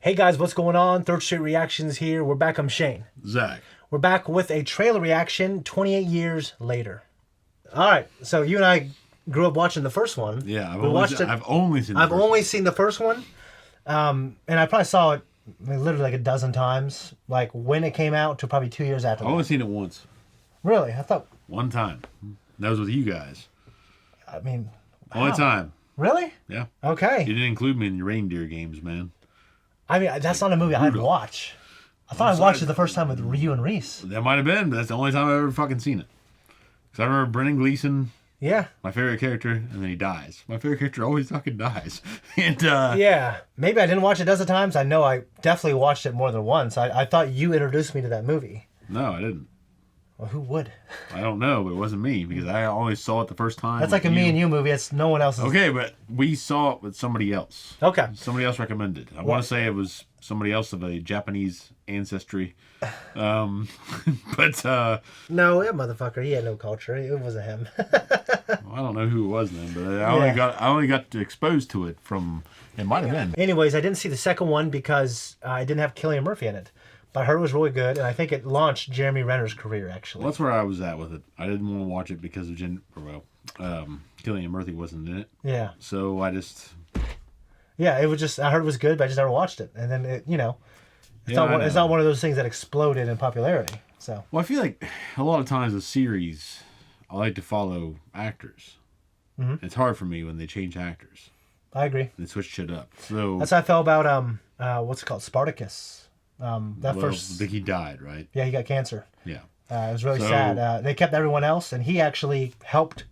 Hey guys, what's going on? Third Street Reactions here. We're back. I'm Shane. Zach. We're back with a trailer reaction 28 years later. All right, so you and I grew up watching the first one. Yeah, I've only seen the first one. And I probably saw it literally like a dozen times, like when it came out to probably 2 years after. I've only seen it once. Really? I thought one time. That was with you guys. I mean, only time. Really? Yeah. Okay. You didn't include me in your reindeer games, man. I mean, that's not a movie I'd watch. I thought I watched it the first time with Ryu and Reese. That might have been, but that's the only time I've ever fucking seen it. Because I remember Brendan Gleeson. Yeah. My favorite character, and then he dies. My favorite character always fucking dies. And yeah. Maybe I didn't watch it a dozen times. I know I definitely watched it more than once. I thought you introduced me to that movie. No, I didn't. Well, who would? I don't know, but it wasn't me because I always saw it the first time. That's like a me and you movie. It's no one else's. Okay, but we saw it with somebody else. Okay. Somebody else recommended. I want to say it was somebody else of a Japanese ancestry. But no, that motherfucker, he had no culture. It wasn't him. I don't know who it was then, but I only got exposed to it from, it might have been. Anyways, I didn't see the second one because I didn't have Cillian Murphy in it. But I heard it was really good, and I think it launched Jeremy Renner's career, actually. Well, that's where I was at with it. I didn't want to watch it because of Cillian Murphy wasn't in it. Yeah. So I just... Yeah, it was just, I heard it was good, but I just never watched it. And then, it's it's not one of those things that exploded in popularity. So. Well, I feel like a lot of times a series, I like to follow actors. Mm-hmm. It's hard for me when they change actors. I agree. They switch shit up. So that's how I felt about, what's it called, Spartacus. I think he died, right? Yeah, he got cancer. Yeah. It was really sad. They kept everyone else, and he actually helped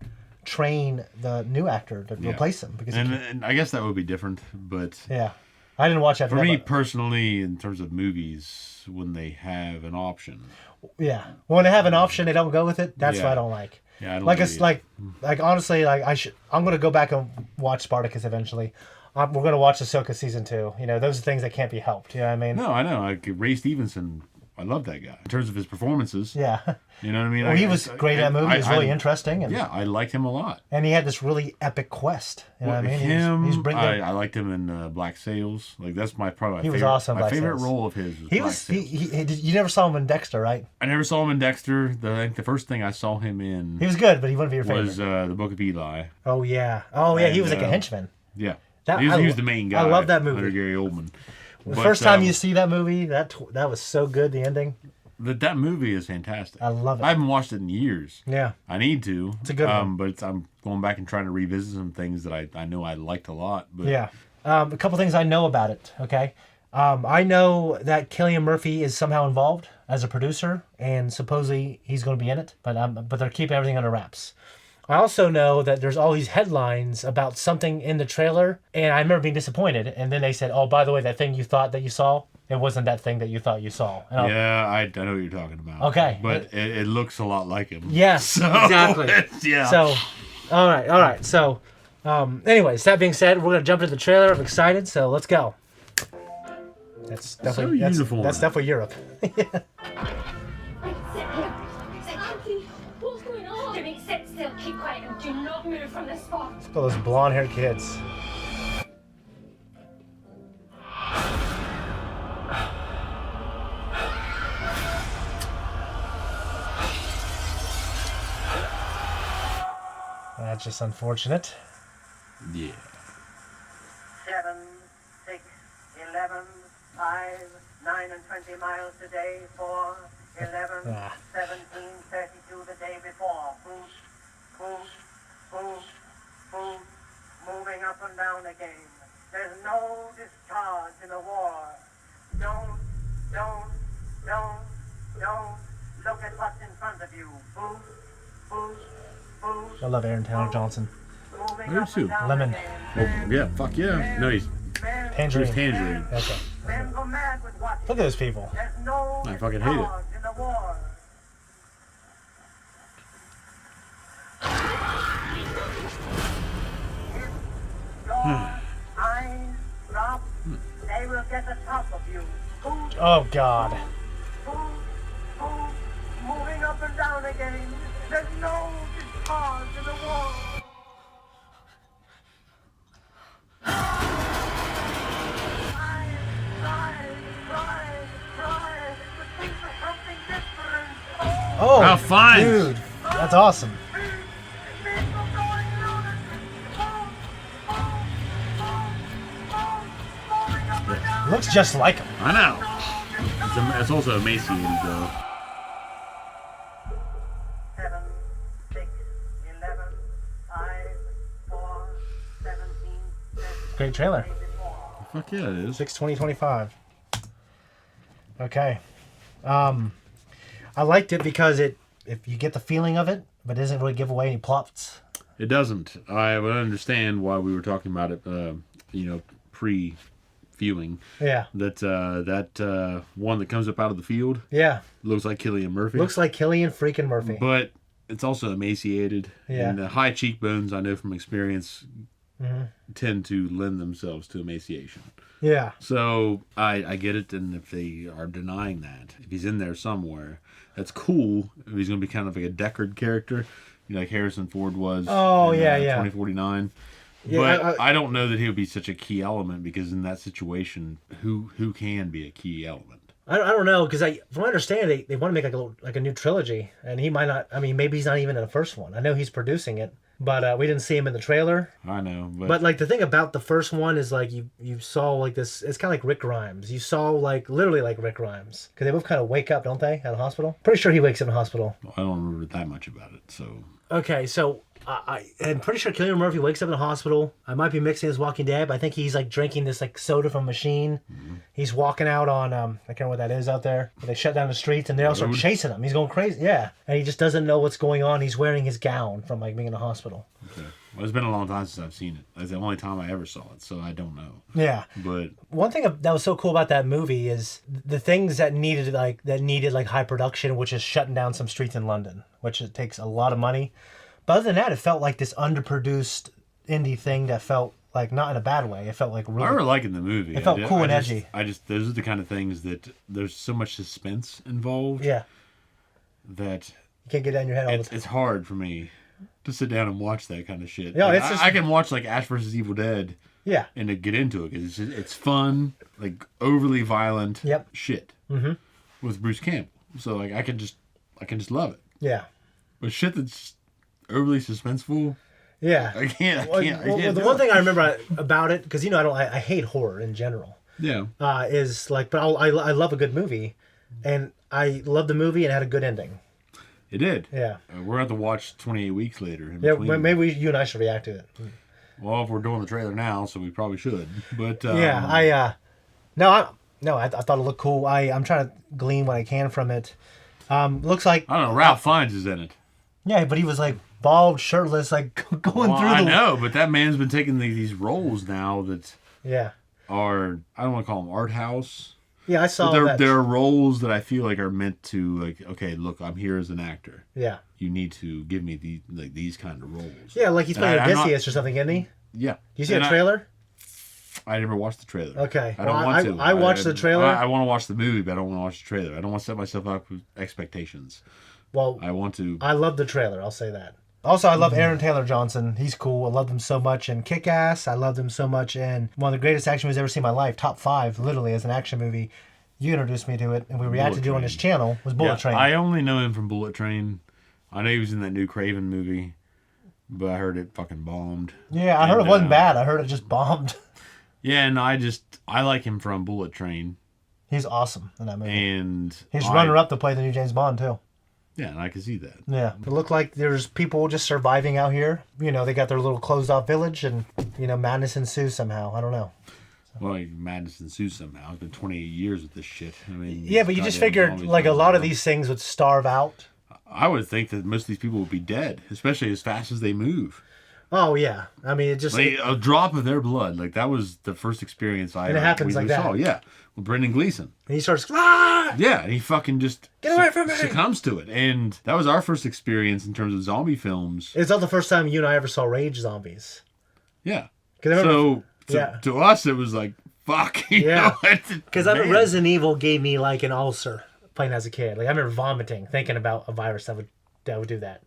train the new actor to replace him. Because and I guess that would be different, but... Yeah. I didn't watch that. For me, personally, in terms of movies, when they have an option... Yeah. When they have an option, they don't go with it. That's what I don't like. Yeah, I don't like honestly, like I'm going to go back and watch Spartacus eventually. We're going to watch Ahsoka season 2. You know, those are things that can't be helped. You know what I mean? No, I know. Like Ray Stevenson, I love that guy. In terms of his performances. Yeah. You know what I mean? Well, he was great in that movie. He was really interesting. And, yeah, I liked him a lot. And he had this really epic quest. You know what I mean? I liked him in Black Sails. Like, that's probably my favorite. Was awesome. My favorite role of his was Black Sails. You never saw him in Dexter, right? I never saw him in Dexter. I think the first thing I saw him in... He was good, but he wouldn't be your favorite. Was The Book of Eli. Oh, yeah. Oh, yeah. He was like a henchman. Yeah. He was the main guy. I love that movie. Under Gary Oldman. The first time you see that movie, that was so good, the ending. That movie is fantastic. I love it. I haven't watched it in years. Yeah. I need to. It's a good one. But I'm going back and trying to revisit some things that I know I liked a lot. But yeah. A couple things I know about it, okay? I know that Cillian Murphy is somehow involved as a producer, and supposedly he's going to be in it, but they're keeping everything under wraps. I also know that there's all these headlines about something in the trailer, and I remember being disappointed, and then they said, oh, by the way, that thing you thought that you saw, it wasn't that thing that you thought you saw. Yeah, I know what you're talking about. Okay. But it looks a lot like him. Yes, so, exactly. Yeah. So, all right. So, anyways, that being said, we're going to jump into the trailer. I'm excited, so let's go. That's definitely, so uniform. That's definitely Europe. Keep quiet and do not move from this spot. Look at those blonde-haired kids. That's just unfortunate. Yeah. 7, 6, 11, 5, 9 and 20 miles today, 4, 11, 17, 32 the day before. Moving up and down again. There's no discharge in the war. Don't look at what's in front of you. I love Aaron Taylor Johnson. Where's who? Lemon. Oh, yeah, fuck yeah. No, he's Tangerine. Tangerine. Okay. Look at those people. I fucking hate it. They will get the top of you. Oh God. Moving up and down again. There's no discharge in the war. I Oh, Ralph Fiennes. dude, that's awesome. Looks just like him. I know. It's also emaciated though. 7, 6, 11, 5, 4, 17, 15, Great trailer. 24. Fuck yeah, it is. 6/20/25. Okay. I liked it because if you get the feeling of it, but it doesn't really give away any plots. It doesn't. I would understand why we were talking about it, pre-viewing. Yeah. That one that comes up out of the field Yeah. looks like Cillian Murphy. Looks like Cillian freaking Murphy. But it's also emaciated. Yeah. And the high cheekbones, I know from experience, Mm-hmm. tend to lend themselves to emaciation. Yeah. So I get it, and if they are denying that, if he's in there somewhere, that's cool. If he's going to be kind of like a Deckard character, like Harrison Ford was. Oh, in, yeah. 2049. Yeah, But I don't know that he'll be such a key element, because in that situation, who can be a key element? I don't know, because from what I understand, they want to make like a new trilogy, and he might not. I mean, maybe he's not even in the first one. I know he's producing it, but we didn't see him in the trailer. I know, But like the thing about the first one is like you saw like this. It's kind of like Rick Grimes. You saw like literally like Rick Grimes, because they both kind of wake up, don't they, at a hospital? Pretty sure he wakes up in a hospital. I don't remember that much about it. So Okay, so I'm pretty sure Cillian Murphy wakes up in a hospital. I might be mixing his Walking Dead, but I think he's like drinking this like soda from a machine. Mm-hmm. He's walking out on I can't remember what that is out there. But they shut down the streets and they all start chasing him. He's going crazy. Yeah, and he just doesn't know what's going on. He's wearing his gown from like being in a hospital. okay. Well, it's been a long time since I've seen it. That's the only time I ever saw it, so I don't know. Yeah. But One thing that was so cool about that movie is the things that needed like high production, which is shutting down some streets in London, which it takes a lot of money. But other than that, it felt like this underproduced indie thing that felt like not in a bad way. It felt like really. I remember liking the movie. It felt cool and edgy. Those are the kind of things that there's so much suspense involved. Yeah. That You can't get that in your head all the time. it's hard for me to sit down and watch that kind of shit. Yeah, Like, it's just- I can watch like Ash vs. Evil Dead Yeah. and to get into it, because it's fun, like overly violent Yep. shit Mm-hmm. with Bruce Campbell. So like I can just love it. Yeah. But shit that's overly suspenseful, Yeah. I can't. Well, do the one it. thing I remember about it, because I hate horror in general. Yeah. Is like, but I love a good movie, and I love the movie and it had a good ending. It did. Yeah. We're going to have to watch 28 weeks later. Yeah. between. Maybe you and I should react to it. Well, if we're doing the trailer now, so we probably should. But Yeah. I thought it looked cool. I'm trying to glean what I can from it. Looks like I don't know. Ralph Fiennes is in it. yeah, but he was like bald, shirtless, like going Well, through I the. know, but that man's been taking these roles now that Yeah. are, I don't want to call them art house. Yeah, I saw But that. there are roles that I feel like are meant to, like, okay, look, I'm here as an actor. Yeah. You need to give me these kind of roles. Yeah, like he's playing I'm not- Odysseus or something, isn't he? Yeah. You see And a trailer? I never watched the trailer. Okay. I don't Well, want to. I watched the trailer. I want to watch the movie, but I don't want to watch the trailer. I don't want to set myself up with expectations. Well, I want to. I love the trailer. I'll say that. Also, I love Aaron Taylor Johnson. He's cool. I loved him so much in Kick-Ass. I loved him so much in one of the greatest action movies I've ever seen in my life. Top 5, literally, as an action movie. You introduced me to it, and we reacted to it on this channel. Was Bullet Train. I only know him from Bullet Train. I know he was in that new Craven movie, but I heard it fucking bombed. Yeah, I heard it wasn't bad. I heard it just bombed. Yeah, and I like him from Bullet Train. He's awesome in that movie. And He's runner-up to play the new James Bond, too. Yeah, and I can see that. Yeah. It looked like there's people just surviving out here. You know, they got their little closed-off village, and, madness ensues somehow. I don't know. Well, like, madness ensues somehow. It's been 28 years with this shit. I mean, Yeah, but you just goddamn figured, zombies like, a going lot of around. these things would starve out. I would think that most of these people would be dead, especially as fast as they move. Oh, yeah. I mean, it just... Like, a drop of their blood. Like, that was the first experience I And it happens really like that. saw. Yeah, with Brendan Gleeson. and he starts... Ah! Yeah, and he fucking just Get away from me! succumbs to it. And that was our first experience in terms of zombie films. It's not the first time you and I ever saw rage zombies. Yeah. 'Cause I remember- To us, it was like, fuck. Yeah. Because Because I remember Resident Evil gave me, like, an ulcer playing as a kid. Like, I remember vomiting, thinking about a virus that would do that.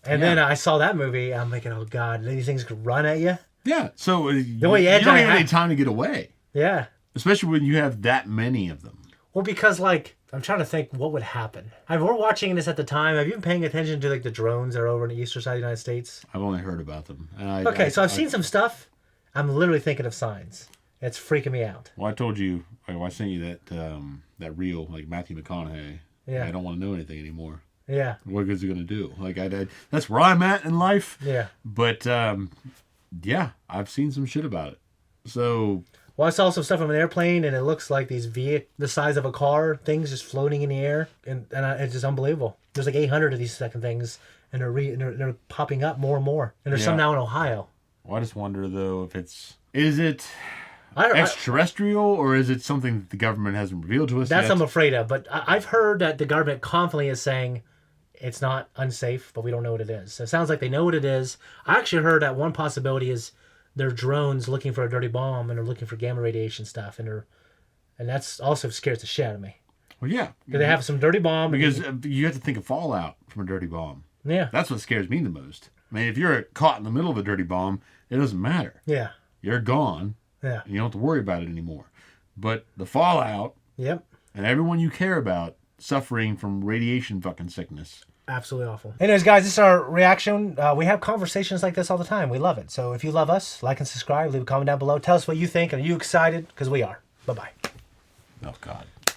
And then I saw that movie, I'm thinking, oh, God, these things could run at you. Yeah, so you only edge don't I even have- need time to get away. Yeah. Especially when you have that many of them. Well, because, like, I'm trying to think what would happen. We're watching this at the time. Have you been paying attention to like the drones that are over in the eastern side of the United States? I've only heard about them. And So I've seen some stuff. I'm literally thinking of signs. It's freaking me out. Well, I told you, I sent you that reel, like Matthew McConaughey. Yeah. I don't want to know anything anymore. Yeah. What good is it going to do? Like that's where I'm at in life. Yeah. But yeah, I've seen some shit about it. So. Well, I saw some stuff from an airplane, and it looks like these the size of a car, things just floating in the air, and it's just unbelievable. There's like 800 of these second things, and they're popping up more and more. And there's some now in Ohio. Well, I just wonder though if is it extraterrestrial or is it something that the government hasn't revealed to us That's yet? what I'm afraid of. But I've heard that the government confidently is saying it's not unsafe, but we don't know what it is. So it sounds like they know what it is. I actually heard that one possibility is they're drones looking for a dirty bomb, and they're looking for gamma radiation stuff, and that's also scares the shit out of me. Well, yeah. Do they have some dirty bomb? Because you have to think of fallout from a dirty bomb. Yeah. That's what scares me the most. I mean, if you're caught in the middle of a dirty bomb, it doesn't matter. Yeah. You're gone. Yeah. And you don't have to worry about it anymore. But the fallout. Yep. And everyone you care about suffering from radiation fucking sickness. Absolutely awful. Anyways, guys, this is our reaction. We have conversations like this all the time. We love it. So if you love us, like and subscribe. Leave a comment down below. Tell us what you think. Are you excited? Because we are. Bye-bye. Oh, God.